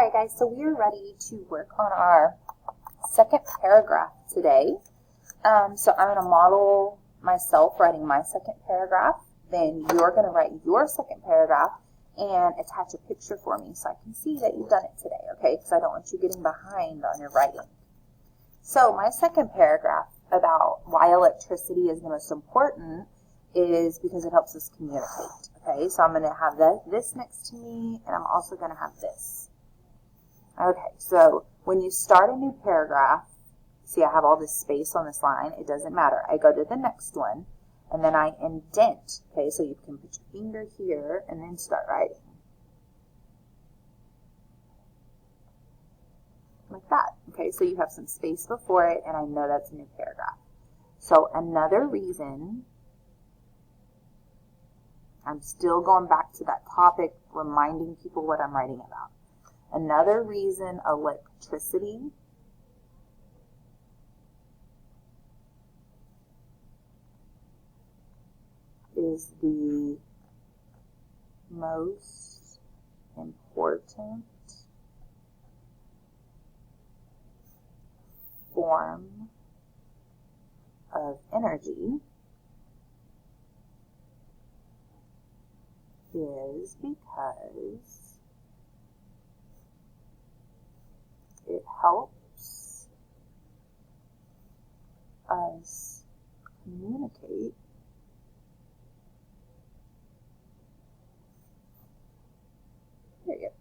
Alright guys, so we are ready to work on our second paragraph today. So I'm going to model myself writing my second paragraph. Then you're going to write your second paragraph and attach a picture for me so I can see that you've done it today, okay? Because I don't want you getting behind on your writing. So my second paragraph about why electricity is the most important is because it helps us communicate, okay? So I'm going to have this next to me, and I'm also going to have this. Okay, so when you start a new paragraph, see I have all this space on this line, it doesn't matter. I go to the next one, and then I indent, okay? So you can put your finger here and then start writing. Like that, okay? So you have some space before it, and I know that's a new paragraph. So another reason, I'm still going back to that topic, reminding people what I'm writing about. Another reason electricity is the most important form of energy is because it helps us communicate period.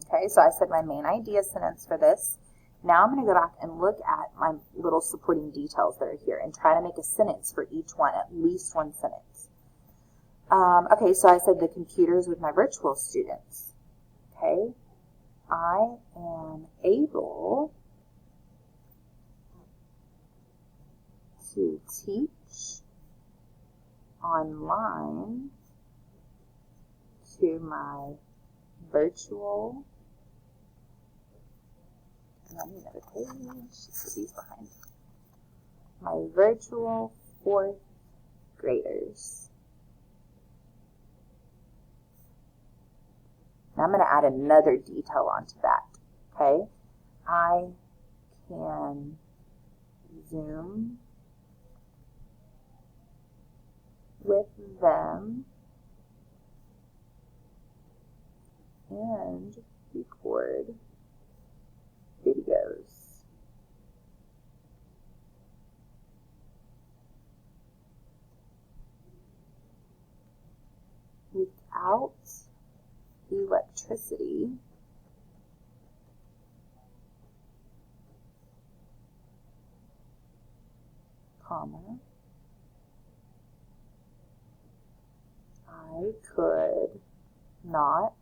Okay, so I said my main idea sentence for this. Now I'm going to go back and look at my little supporting details that are here and try to make a sentence for each one, at least one sentence. Okay, so I said the computers with my virtual students. Okay, I am able to teach online to my virtual, and I need another page, put these behind, my virtual fourth graders. Now I'm going to add another detail onto that, okay? I can Zoom with them and record videos. Without electricity, I could not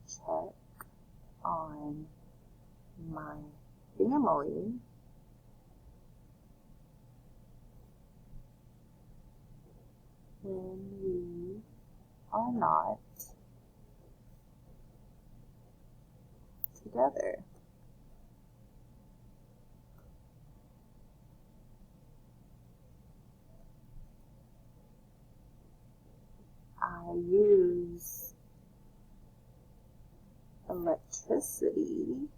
check on my family when we are not together. I use electricity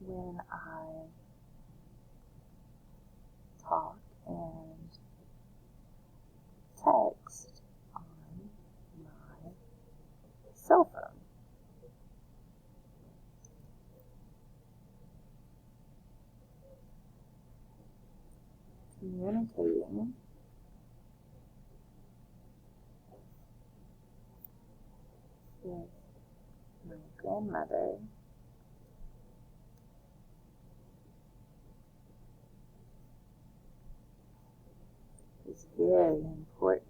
when I talk and text on my cell phone. Communicating with my grandmother is very important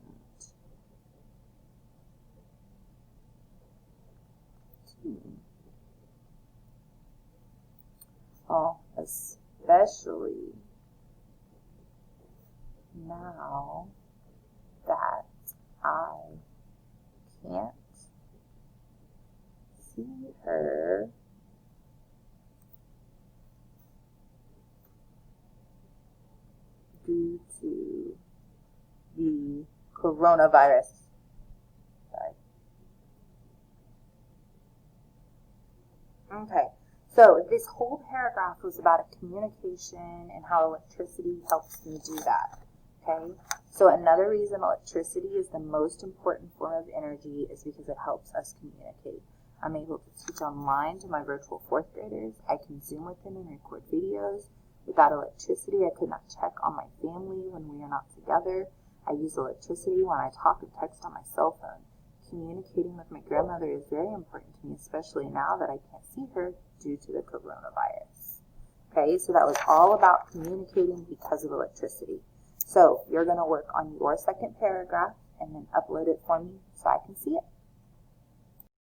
to me. Oh, especially now that I can't see her due to the coronavirus. Sorry. Okay, so this whole paragraph was about a communication and how electricity helps me do that. Okay, so another reason electricity is the most important form of energy is because it helps us communicate. I'm able to teach online to my virtual 4th graders. I can Zoom with them and record videos. Without electricity, I could not check on my family when we are not together. I use electricity when I talk and text on my cell phone. Communicating with my grandmother is very important to me, especially now that I can't see her due to the coronavirus. Okay, so that was all about communicating because of electricity. So you're going to work on your second paragraph and then upload it for me so I can see it.